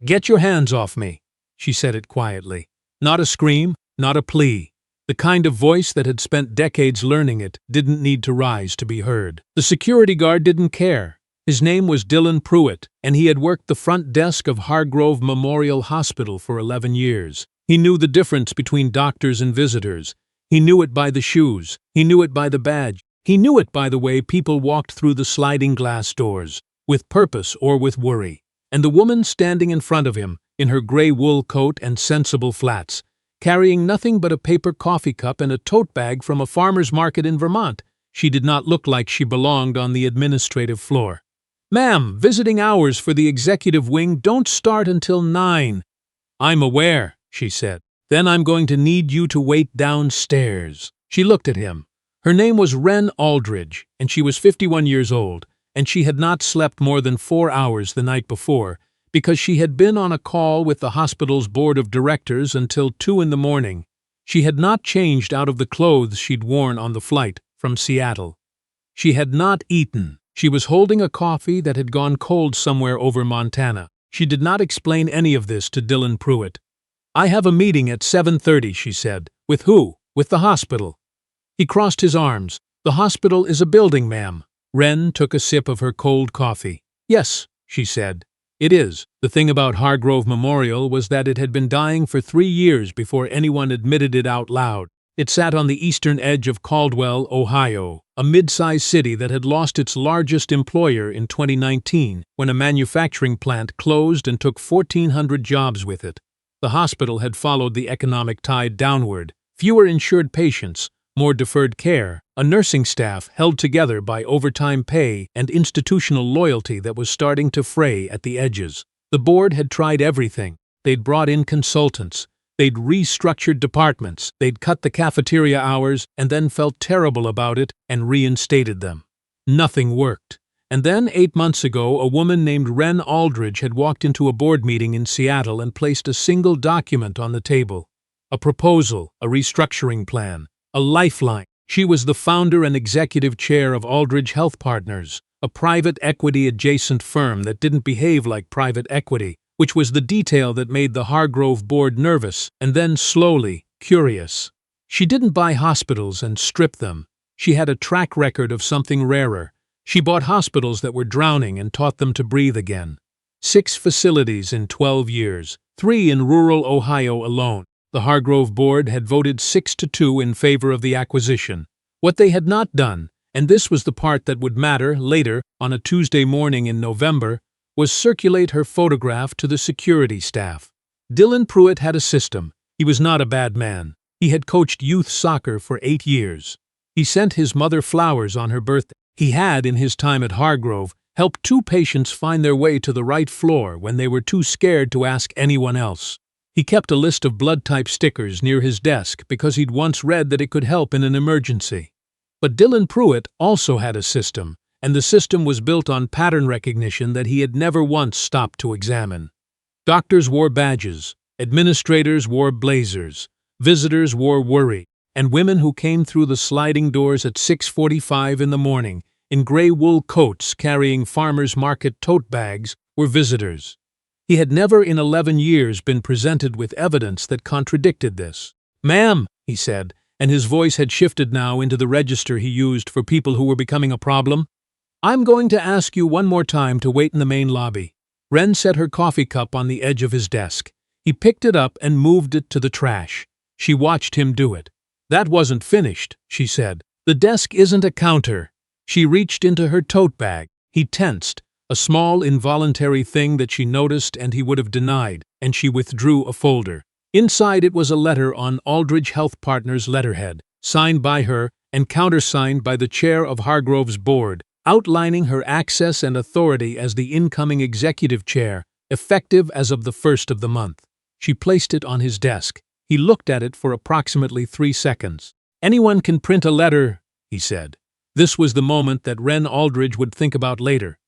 "Get your hands off me." She said it quietly. Not a scream, not a plea. The kind of voice that had spent decades learning it didn't need to rise to be heard. The security guard didn't care. His name was Dylan Pruitt, and he had worked the front desk of Hargrove Memorial Hospital for 11 years. He knew the difference between doctors and visitors. He knew it by the shoes. He knew it by the badge. He knew it by the way people walked through the sliding glass doors, with purpose or with worry. And the woman standing in front of him, in her gray wool coat and sensible flats, carrying nothing but a paper coffee cup and a tote bag from a farmer's market in Vermont, she did not look like she belonged on the administrative floor. "Ma'am, visiting hours for the executive wing don't start until 9. "I'm aware," she said. "Then I'm going to need you to wait downstairs." She looked at him. Her name was Wren Aldridge, and she was 51 years old, and she had not slept more than 4 hours the night before, because she had been on a call with the hospital's board of directors until 2 in the morning. She had not changed out of the clothes she'd worn on the flight from Seattle. She had not eaten. She was holding a coffee that had gone cold somewhere over Montana. She did not explain any of this to Dylan Pruitt. "I have a meeting at 7:30, she said. "With who?" "With the hospital." He crossed his arms. "The hospital is a building, ma'am." Wren took a sip of her cold coffee. "Yes," she said. "It is." The thing about Hargrove Memorial was that it had been dying for 3 years before anyone admitted it out loud. It sat on the eastern edge of Caldwell, Ohio, a mid-sized city that had lost its largest employer in 2019 when a manufacturing plant closed and took 1,400 jobs with it. The hospital had followed the economic tide downward. Fewer insured patients, more deferred care, a nursing staff held together by overtime pay and institutional loyalty that was starting to fray at the edges. The board had tried everything. They'd brought in consultants. They'd restructured departments. They'd cut the cafeteria hours and then felt terrible about it and reinstated them. Nothing worked. And then, 8 months ago, a woman named Wren Aldridge had walked into a board meeting in Seattle and placed a single document on the table. A proposal, a restructuring plan, a lifeline. She was the founder and executive chair of Aldridge Health Partners, a private equity-adjacent firm that didn't behave like private equity, which was the detail that made the Hargrove board nervous and then slowly curious. She didn't buy hospitals and strip them. She had a track record of something rarer. She bought hospitals that were drowning and taught them to breathe again. 6 facilities in 12 years, 3 in rural Ohio alone. The Hargrove board had voted 6-2 in favor of the acquisition. What they had not done, and this was the part that would matter later on a Tuesday morning in November, was circulate her photograph to the security staff. Dylan Pruitt had a system. He was not a bad man. He had coached youth soccer for 8 years. He sent his mother flowers on her birthday. He had, in his time at Hargrove, helped 2 patients find their way to the right floor when they were too scared to ask anyone else. He kept a list of blood-type stickers near his desk because he'd once read that it could help in an emergency. But Dylan Pruitt also had a system, and the system was built on pattern recognition that he had never once stopped to examine. Doctors wore badges, administrators wore blazers, visitors wore worry, and women who came through the sliding doors at 6:45 in the morning in gray wool coats carrying farmers' market tote bags were visitors. He had never in 11 years been presented with evidence that contradicted this. "Ma'am," he said, and his voice had shifted now into the register he used for people who were becoming a problem. "I'm going to ask you one more time to wait in the main lobby." Wren set her coffee cup on the edge of his desk. He picked it up and moved it to the trash. She watched him do it. "That wasn't finished," she said. "The desk isn't a counter." She reached into her tote bag. He tensed, a small involuntary thing that she noticed and he would have denied, and she withdrew a folder. Inside it was a letter on Aldridge Health Partners letterhead, signed by her and countersigned by the chair of Hargrove's board, outlining her access and authority as the incoming executive chair, effective as of the 1st of the month. She placed it on his desk. He looked at it for approximately 3 seconds. "Anyone can print a letter," he said. This was the moment that Wren Aldridge would think about later,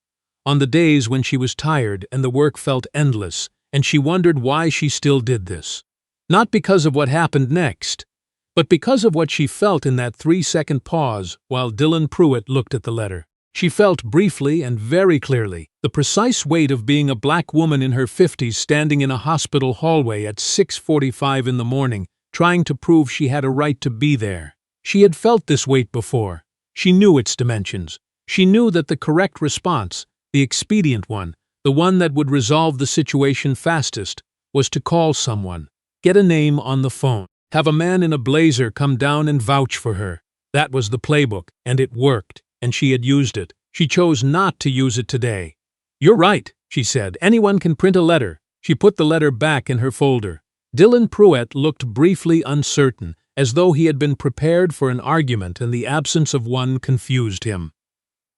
on the days when she was tired and the work felt endless, and she wondered why she still did this. Not because of what happened next, but because of what she felt in that 3-second pause while Dylan Pruitt looked at the letter. She felt briefly and very clearly the precise weight of being a black woman in her 50s standing in a hospital hallway at 6:45 in the morning, trying to prove she had a right to be there. She had felt this weight before. She knew its dimensions. She knew that the correct response, the expedient one, the one that would resolve the situation fastest, was to call someone, get a name on the phone, have a man in a blazer come down and vouch for her. That was the playbook, and it worked, and she had used it. She chose not to use it today. "You're right," she said. "Anyone can print a letter." She put the letter back in her folder. Dylan Pruitt looked briefly uncertain, as though he had been prepared for an argument and the absence of one confused him.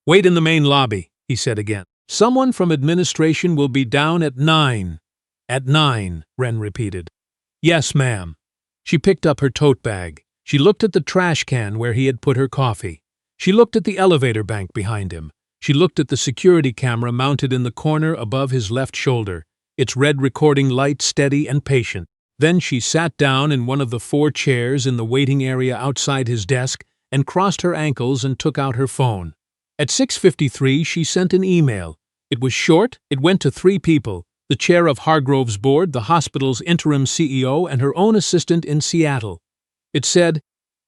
"Wait in the main lobby," he said again. "Someone from administration will be down at 9. "At 9, Wren repeated. "Yes, ma'am." She picked up her tote bag. She looked at the trash can where he had put her coffee. She looked at the elevator bank behind him. She looked at the security camera mounted in the corner above his left shoulder, its red recording light steady and patient. Then she sat down in one of the 4 chairs in the waiting area outside his desk and crossed her ankles and took out her phone. At 6:53, she sent an email. It was short. It went to 3 people, the chair of Hargrove's board, the hospital's interim CEO, and her own assistant in Seattle. It said,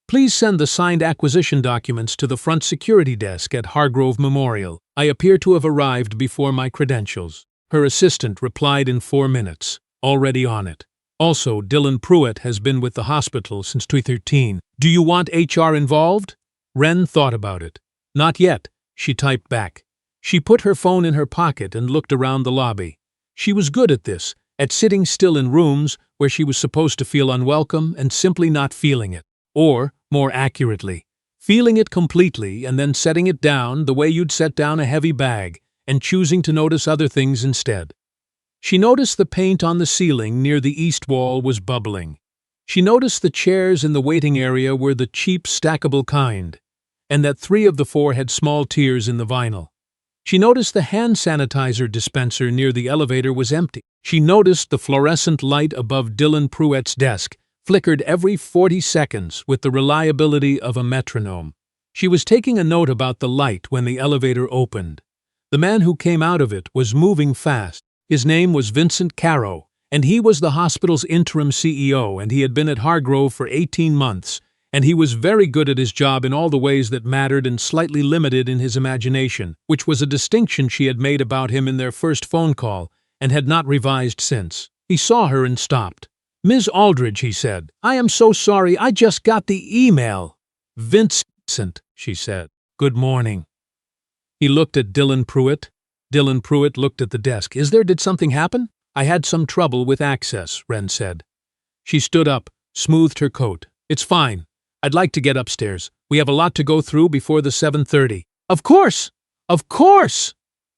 "Please send the signed acquisition documents to the front security desk at Hargrove Memorial. I appear to have arrived before my credentials." Her assistant replied in 4 minutes, "Already on it. Also, Dylan Pruitt has been with the hospital since 2013. Do you want HR involved?" Wren thought about it. "Not yet," she typed back. She put her phone in her pocket and looked around the lobby. She was good at this, at sitting still in rooms where she was supposed to feel unwelcome and simply not feeling it. Or, more accurately, feeling it completely and then setting it down the way you'd set down a heavy bag and choosing to notice other things instead. She noticed the paint on the ceiling near the east wall was bubbling. She noticed the chairs in the waiting area were the cheap, stackable kind, and that 3 of the 4 had small tears in the vinyl. She noticed the hand sanitizer dispenser near the elevator was empty. She noticed the fluorescent light above Dylan Pruitt's desk flickered every 40 seconds with the reliability of a metronome. She was taking a note about the light when the elevator opened. The man who came out of it was moving fast. His name was Vincent Caro, and he was the hospital's interim CEO, and he had been at Hargrove for 18 months, and he was very good at his job in all the ways that mattered and slightly limited in his imagination, which was a distinction she had made about him in their first phone call and had not revised since. He saw her and stopped. "Ms. Aldridge," he said, "I am so sorry, I just got the email." "Vincent," she said, "good morning." He looked at Dylan Pruitt. Dylan Pruitt looked at the desk. Did something happen?" "I had some trouble with access," Wren said. She stood up, smoothed her coat. "It's fine. I'd like to get upstairs. We have a lot to go through before the 7:30. "Of course! Of course!"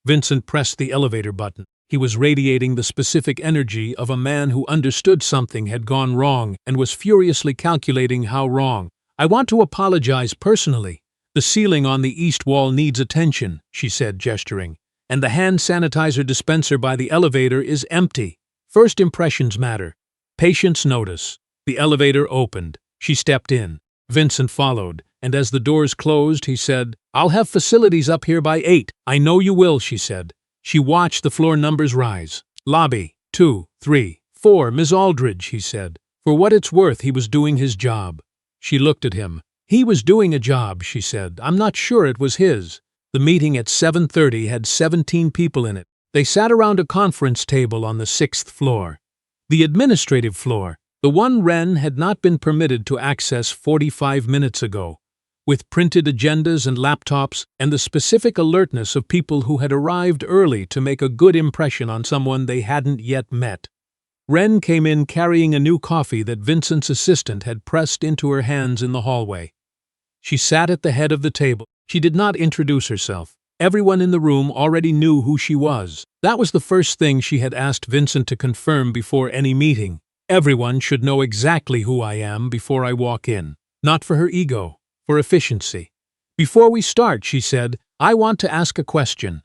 Vincent pressed the elevator button. He was radiating the specific energy of a man who understood something had gone wrong and was furiously calculating how wrong. "I want to apologize personally. The ceiling on the east wall needs attention," she said, gesturing. "And the hand sanitizer dispenser by the elevator is empty. First impressions matter. Patience notice." The elevator opened. She stepped in. Vincent followed, and as the doors closed, he said, "I'll have facilities up here by 8. "I know you will," she said. She watched the floor numbers rise. "Lobby, 2, 3, 4, Ms. Aldridge," he said. For what it's worth, he was doing his job. She looked at him. "He was doing a job," she said. "I'm not sure it was his." The meeting at 7:30 had 17 people in it. They sat around a conference table on the 6th floor. The administrative floor, the one Wren had not been permitted to access 45 minutes ago, with printed agendas and laptops and the specific alertness of people who had arrived early to make a good impression on someone they hadn't yet met. Wren came in carrying a new coffee that Vincent's assistant had pressed into her hands in the hallway. She sat at the head of the table. She did not introduce herself. Everyone in the room already knew who she was. That was the first thing she had asked Vincent to confirm before any meeting. "Everyone should know exactly who I am before I walk in." Not for her ego, for efficiency. "Before we start," she said, "I want to ask a question."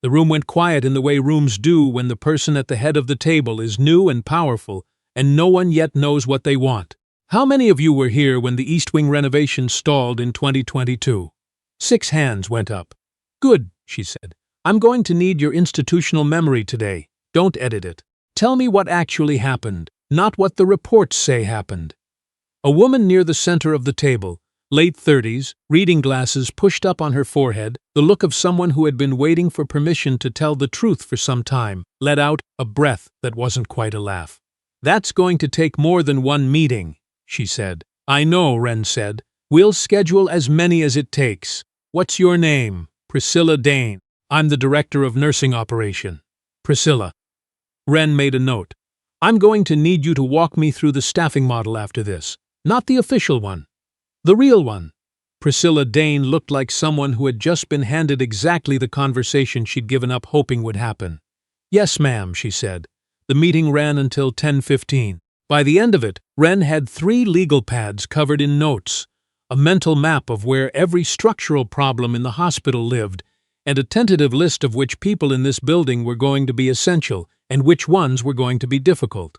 The room went quiet in the way rooms do when the person at the head of the table is new and powerful and no one yet knows what they want. "How many of you were here when the East Wing renovation stalled in 2022? 6 hands went up. Good, she said. I'm going to need your institutional memory today. Don't edit it. Tell me what actually happened, not what the reports say happened. A woman near the center of the table, late 30s, reading glasses pushed up on her forehead, the look of someone who had been waiting for permission to tell the truth for some time, let out a breath that wasn't quite a laugh. That's going to take more than one meeting, she said. I know, Wren said. We'll schedule as many as it takes. What's your name? Priscilla Dane. I'm the director of nursing operation. Priscilla. Wren made a note. I'm going to need you to walk me through the staffing model after this. Not the official one. The real one. Priscilla Dane looked like someone who had just been handed exactly the conversation she'd given up hoping would happen. Yes, ma'am, she said. The meeting ran until 10:15. By the end of it, Wren had 3 legal pads covered in notes, a mental map of where every structural problem in the hospital lived, and a tentative list of which people in this building were going to be essential and which ones were going to be difficult.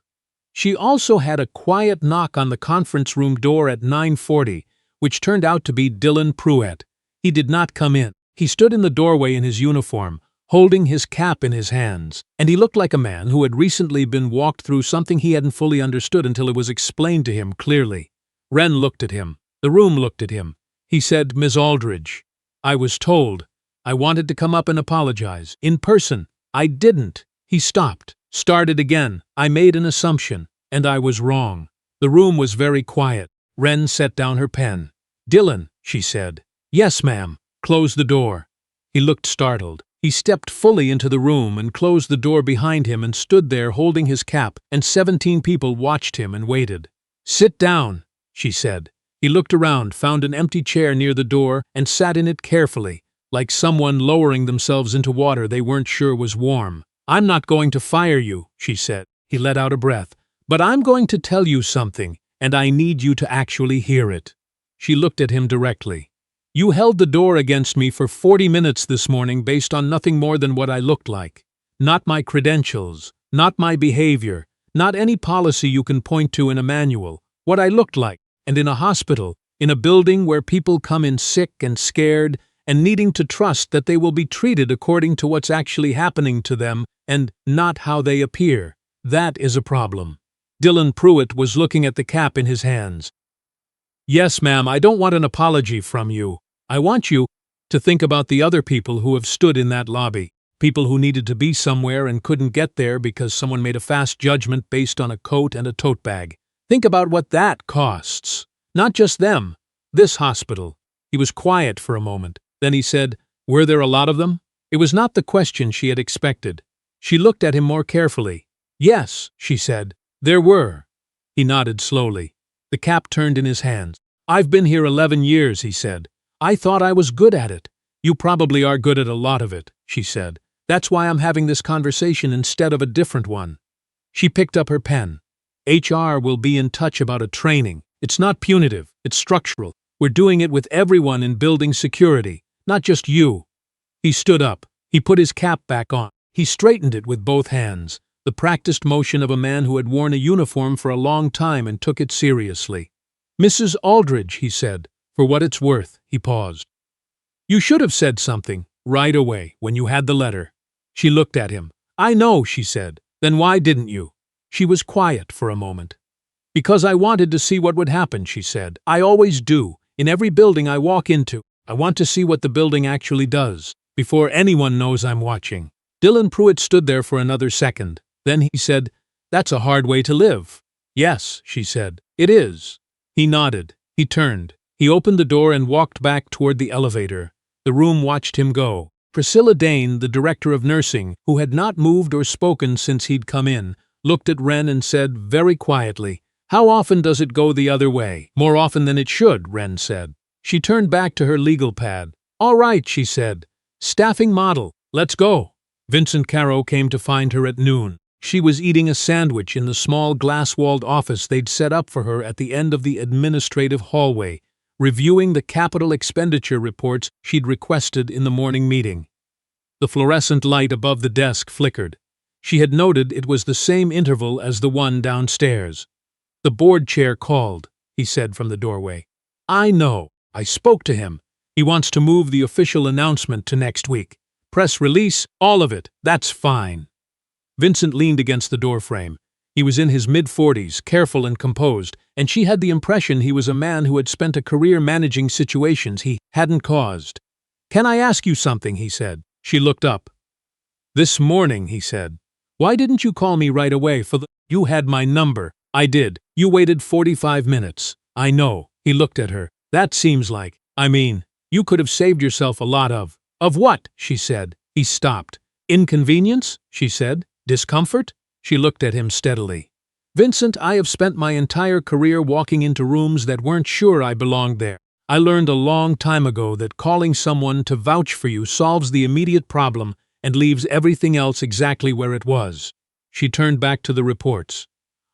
She also had a quiet knock on the conference room door at 9:40, which turned out to be Dylan Pruitt. He did not come in. He stood in the doorway in his uniform, holding his cap in his hands, and he looked like a man who had recently been walked through something he hadn't fully understood until it was explained to him clearly. Wren looked at him. The room looked at him. He said, Ms. Aldridge, I was told. I wanted to come up and apologize. In person. I didn't. He stopped. Started again. I made an assumption. And I was wrong. The room was very quiet. Wren set down her pen. Dylan, she said. Yes, ma'am. Close the door. He looked startled. He stepped fully into the room and closed the door behind him and stood there holding his cap, and 17 people watched him and waited. Sit down, she said. He looked around, found an empty chair near the door, and sat in it carefully, like someone lowering themselves into water they weren't sure was warm. I'm not going to fire you, she said. He let out a breath. But I'm going to tell you something, and I need you to actually hear it. She looked at him directly. You held the door against me for 40 minutes this morning based on nothing more than what I looked like. Not my credentials, not my behavior, not any policy you can point to in a manual. What I looked like, and in a hospital, in a building where people come in sick and scared and needing to trust that they will be treated according to what's actually happening to them and not how they appear. That is a problem. Dylan Pruitt was looking at the cap in his hands. Yes, ma'am, I don't want an apology from you. I want you to think about the other people who have stood in that lobby, people who needed to be somewhere and couldn't get there because someone made a fast judgment based on a coat and a tote bag. Think about what that costs. Not just them, this hospital. He was quiet for a moment. Then he said, Were there a lot of them? It was not the question she had expected. She looked at him more carefully. Yes, she said, there were. He nodded slowly. The cap turned in his hands. I've been here 11 years, he said. I thought I was good at it. You probably are good at a lot of it, she said. That's why I'm having this conversation instead of a different one. She picked up her pen. HR will be in touch about a training. It's not punitive, it's structural. We're doing it with everyone in building security, not just you. He stood up. He put his cap back on. He straightened it with both hands, the practiced motion of a man who had worn a uniform for a long time and took it seriously. Mrs. Aldridge, he said. For what it's worth, he paused. You should have said something, right away, when you had the letter. She looked at him. I know, she said. Then why didn't you? She was quiet for a moment. Because I wanted to see what would happen, she said. I always do. In every building I walk into, I want to see what the building actually does, before anyone knows I'm watching. Dylan Pruitt stood there for another second. Then he said, That's a hard way to live. Yes, she said. It is. He nodded. He turned. He opened the door and walked back toward the elevator. The room watched him go. Priscilla Dane, the director of nursing, who had not moved or spoken since he'd come in, looked at Wren and said very quietly, How often does it go the other way? More often than it should, Wren said. She turned back to her legal pad. All right, she said. Staffing model. Let's go. Vincent Caro came to find her at noon. She was eating a sandwich in the small glass-walled office they'd set up for her at the end of the administrative hallway, reviewing the capital expenditure reports she'd requested in the morning meeting. The fluorescent light above the desk flickered. She had noted it was the same interval as the one downstairs. The board chair called, he said from the doorway. I know. I spoke to him. He wants to move the official announcement to next week. Press release, all of it, that's fine. Vincent leaned against the doorframe. He was in his mid-40s, careful and composed, and she had the impression he was a man who had spent a career managing situations he hadn't caused. "Can I ask you something?" he said. She looked up. "This morning," he said. "Why didn't you call me right away for the—" "You had my number." "I did. You waited 45 minutes. I know." He looked at her. "That seems like— you could have saved yourself a lot of—" "Of what?" she said. He stopped. "Inconvenience?" she said. "Discomfort?" She looked at him steadily. "Vincent, I have spent my entire career walking into rooms that weren't sure I belonged there. I learned a long time ago that calling someone to vouch for you solves the immediate problem and leaves everything else exactly where it was." She turned back to the reports.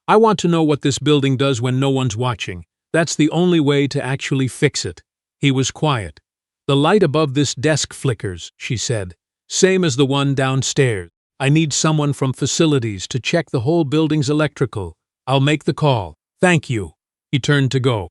"I want to know what this building does when no one's watching. That's the only way to actually fix it." He was quiet. "The light above this desk flickers," she said. "Same as the one downstairs. I need someone from facilities to check the whole building's electrical. I'll make the call. Thank you." He turned to go.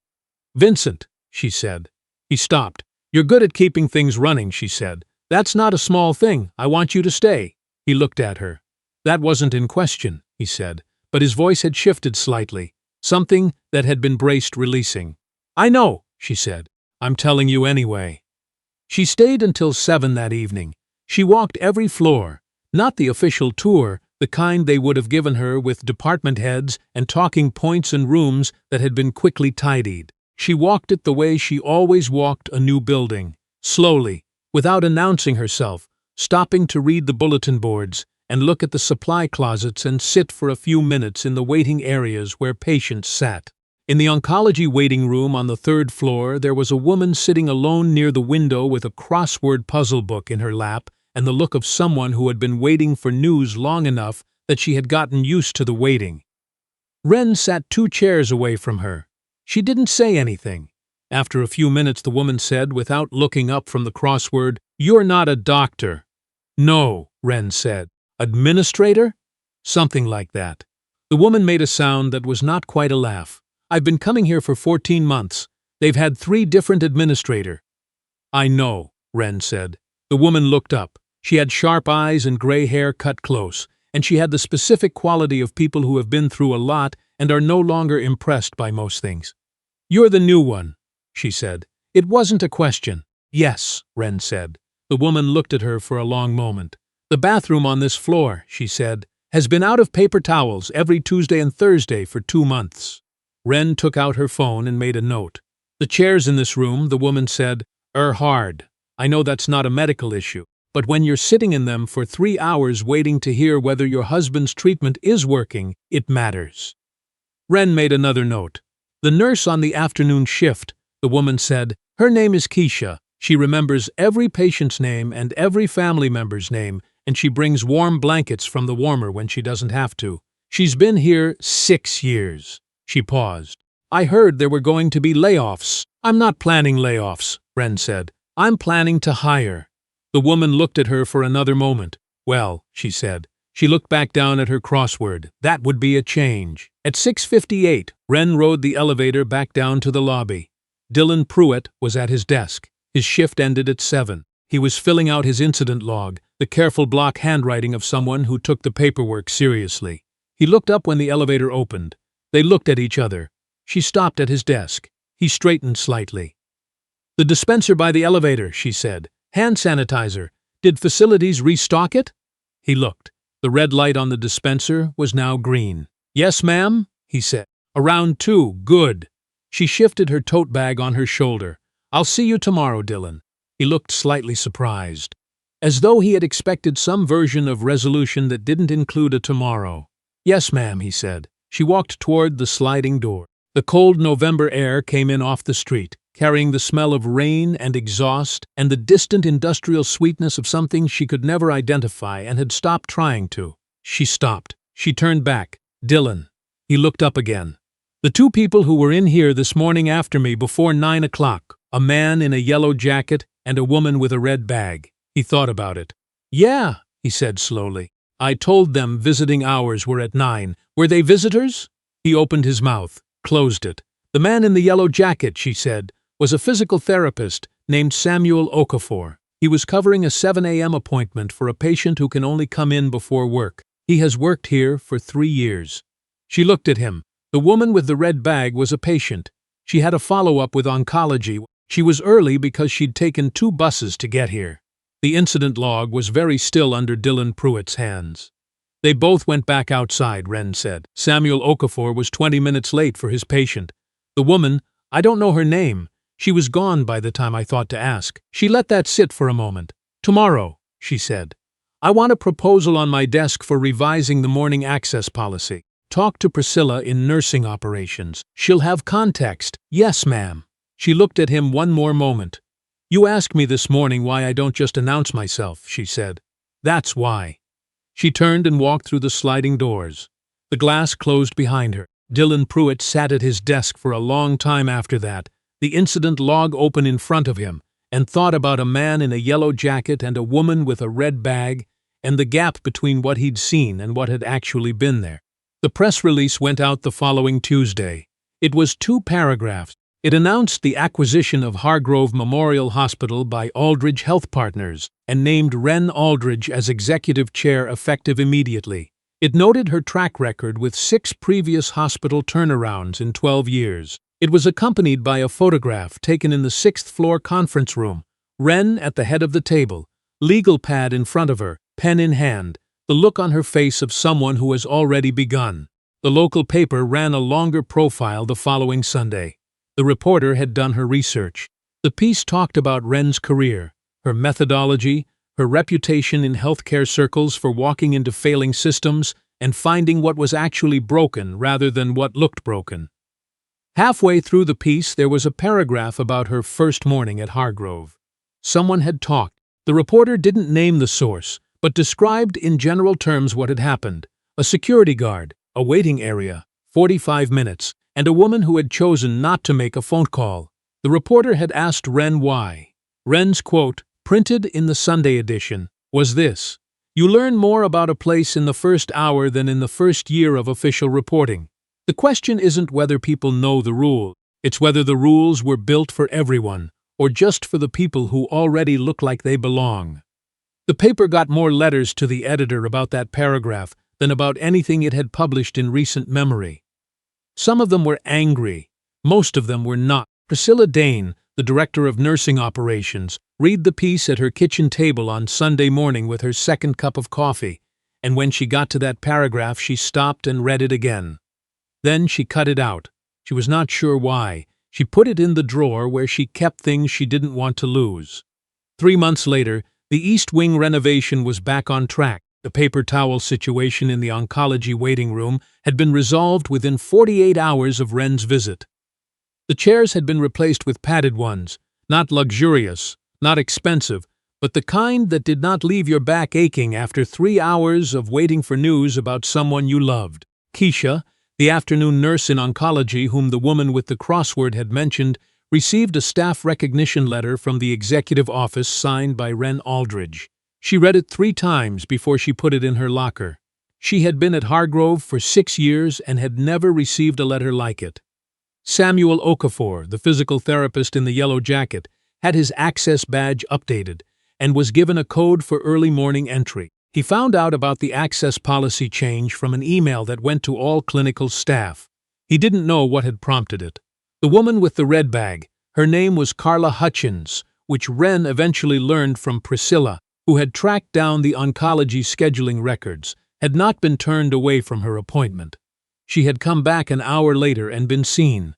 "Vincent," she said. He stopped. "You're good at keeping things running," she said. "That's not a small thing. I want you to stay." He looked at her. "That wasn't in question," he said, but his voice had shifted slightly, something that had been braced releasing. "I know," she said. "I'm telling you anyway." She stayed until 7 that evening. She walked every floor, not the official tour, the kind they would have given her with department heads and talking points and rooms that had been quickly tidied. She walked it the way she always walked a new building, slowly, without announcing herself, stopping to read the bulletin boards and look at the supply closets and sit for a few minutes in the waiting areas where patients sat. In the oncology waiting room on the 3rd floor, there was a woman sitting alone near the window with a crossword puzzle book in her lap and the look of someone who had been waiting for news long enough that she had gotten used to the waiting. Wren sat 2 chairs away from her. She didn't say anything. After a few minutes, the woman said, without looking up from the crossword, "You're not a doctor." "No," Wren said. "Administrator?" "Something like that." The woman made a sound that was not quite a laugh. "I've been coming here for 14 months. They've had 3 different administrator." "I know," Wren said. The woman looked up. She had sharp eyes and gray hair cut close, and she had the specific quality of people who have been through a lot and are no longer impressed by most things. "You're the new one," she said. It wasn't a question. "Yes," Wren said. The woman looked at her for a long moment. "The bathroom on this floor," she said, "has been out of paper towels every Tuesday and Thursday for 2 months." Wren took out her phone and made a note. "The chairs in this room," the woman said, "are hard. I know that's not a medical issue, but when you're sitting in them for 3 hours waiting to hear whether your husband's treatment is working, it matters." Wren made another note. "The nurse on the afternoon shift," the woman said, "her name is Keisha. She remembers every patient's name and every family member's name, and she brings warm blankets from the warmer when she doesn't have to. She's been here 6 years. She paused. "I heard there were going to be layoffs." "I'm not planning layoffs," Wren said. "I'm planning to hire." The woman looked at her for another moment. "Well," she said. She looked back down at her crossword. That would be a change. At 6:58, Wren rode the elevator back down to the lobby. Dylan Pruitt was at his desk. His shift ended at 7. He was filling out his incident log, the careful block handwriting of someone who took the paperwork seriously. He looked up when the elevator opened. They looked at each other. She stopped at his desk. He straightened slightly. "The dispenser by the elevator," she said. "Hand sanitizer. Did facilities restock it?" He looked. The red light on the dispenser was now green. "Yes, ma'am," he said. "Around 2. Good." She shifted her tote bag on her shoulder. "I'll see you tomorrow, Dylan." He looked slightly surprised, as though he had expected some version of resolution that didn't include a tomorrow. "Yes, ma'am," he said. She walked toward the sliding door. The cold November air came in off the street, carrying the smell of rain and exhaust and the distant industrial sweetness of something she could never identify and had stopped trying to. She stopped. She turned back. "Dylan." He looked up again. "The 2 people who were in here this morning after me before 9 o'clock, a man in a yellow jacket and a woman with a red bag." He thought about it. "Yeah," he said slowly. "I told them visiting hours were at 9. Were they visitors?" He opened his mouth, closed it. "The man in the yellow jacket," she said, "was a physical therapist, named Samuel Okafor. He was covering a 7 a.m. appointment for a patient who can only come in before work. He has worked here for 3 years. She looked at him. The woman with the red bag was a patient. She had a follow-up with oncology. She was early because she'd taken 2 buses to get here. The incident log was very still under Dylan Pruitt's hands. They both went back outside, Wren said. Samuel Okafor was 20 minutes late for his patient. The woman, I don't know her name. She was gone by the time I thought to ask. She let that sit for a moment. Tomorrow, she said. I want a proposal on my desk for revising the morning access policy. Talk to Priscilla in nursing operations. She'll have context. Yes, ma'am. She looked at him one more moment. You asked me this morning why I don't just announce myself, she said. That's why. She turned and walked through the sliding doors. The glass closed behind her. Dylan Pruitt sat at his desk for a long time after that, the incident log open in front of him, and thought about a man in a yellow jacket and a woman with a red bag, and the gap between what he'd seen and what had actually been there. The press release went out the following Tuesday. It was 2 paragraphs. It announced the acquisition of Hargrove Memorial Hospital by Aldridge Health Partners and named Wren Aldridge as executive chair effective immediately. It noted her track record with 6 previous hospital turnarounds in 12 years. It was accompanied by a photograph taken in the 6th floor conference room. Wren at the head of the table, legal pad in front of her, pen in hand, the look on her face of someone who has already begun. The local paper ran a longer profile the following Sunday. The reporter had done her research. The piece talked about Wren's career, her methodology, her reputation in healthcare circles for walking into failing systems and finding what was actually broken rather than what looked broken. Halfway through the piece, there was a paragraph about her first morning at Hargrove. Someone had talked. The reporter didn't name the source, but described in general terms what had happened. A security guard, a waiting area, 45 minutes, and a woman who had chosen not to make a phone call. The reporter had asked Wren why. Wren's quote, printed in the Sunday edition, was this: "You learn more about a place in the first hour than in the first year of official reporting. The question isn't whether people know the rule, it's whether the rules were built for everyone, or just for the people who already look like they belong." The paper got more letters to the editor about that paragraph than about anything it had published in recent memory. Some of them were angry, most of them were not. Priscilla Dane, the director of nursing operations, read the piece at her kitchen table on Sunday morning with her second cup of coffee, and when she got to that paragraph she stopped and read it again. Then she cut it out. She was not sure why. She put it in the drawer where she kept things she didn't want to lose. 3 months later, the East Wing renovation was back on track. The paper towel situation in the oncology waiting room had been resolved within 48 hours of Wren's visit. The chairs had been replaced with padded ones, not luxurious, not expensive, but the kind that did not leave your back aching after 3 hours of waiting for news about someone you loved. Keisha, the afternoon nurse in oncology whom the woman with the crossword had mentioned, received a staff recognition letter from the executive office signed by Wren Aldridge. She read it 3 times before she put it in her locker. She had been at Hargrove for 6 years and had never received a letter like it. Samuel Okafor, the physical therapist in the yellow jacket, had his access badge updated and was given a code for early morning entry. He found out about the access policy change from an email that went to all clinical staff. He didn't know what had prompted it. The woman with the red bag, her name was Carla Hutchins, which Wren eventually learned from Priscilla, who had tracked down the oncology scheduling records, had not been turned away from her appointment. She had come back an hour later and been seen.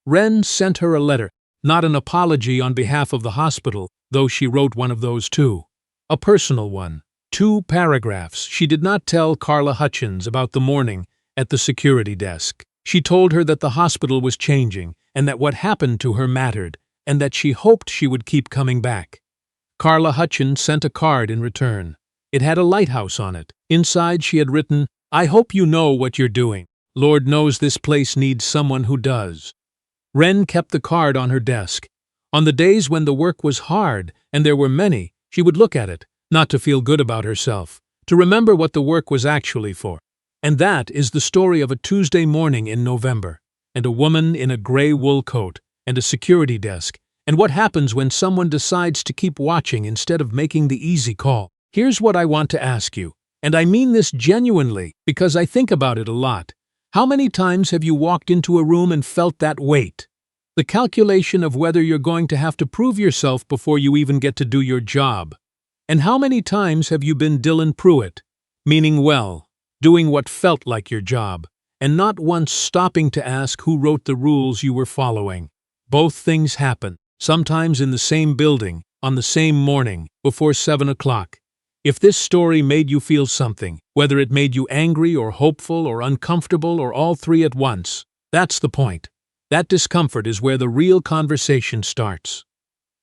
Wren sent her a letter, not an apology on behalf of the hospital, though she wrote one of those too. A personal one. 2 paragraphs. She did not tell Carla Hutchins about the morning at the security desk. She told her that the hospital was changing and that what happened to her mattered, and that she hoped she would keep coming back. Carla Hutchins sent a card in return. It had a lighthouse on it. Inside she had written, "I hope you know what you're doing. Lord knows this place needs someone who does." Wren kept the card on her desk. On the days when the work was hard, and there were many, she would look at it, not to feel good about herself, to remember what the work was actually for. And that is the story of a Tuesday morning in November, and a woman in a gray wool coat, and a security desk, And what happens when someone decides to keep watching instead of making the easy call? Here's what I want to ask you, and I mean this genuinely because I think about it a lot. How many times have you walked into a room and felt that weight? The calculation of whether you're going to have to prove yourself before you even get to do your job. And how many times have you been Dylan Pruitt, meaning well, doing what felt like your job, and not once stopping to ask who wrote the rules you were following? Both things happen, sometimes in the same building, on the same morning, before 7 o'clock. If this story made you feel something, whether it made you angry or hopeful or uncomfortable or all three at once, that's the point. That discomfort is where the real conversation starts.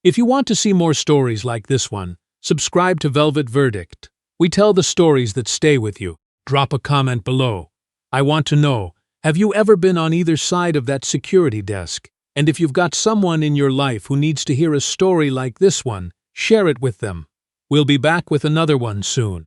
If you want to see more stories like this one, subscribe to Velvet Verdict. We tell the stories that stay with you. Drop a comment below. I want to know, have you ever been on either side of that security desk? And if you've got someone in your life who needs to hear a story like this one, share it with them. We'll be back with another one soon.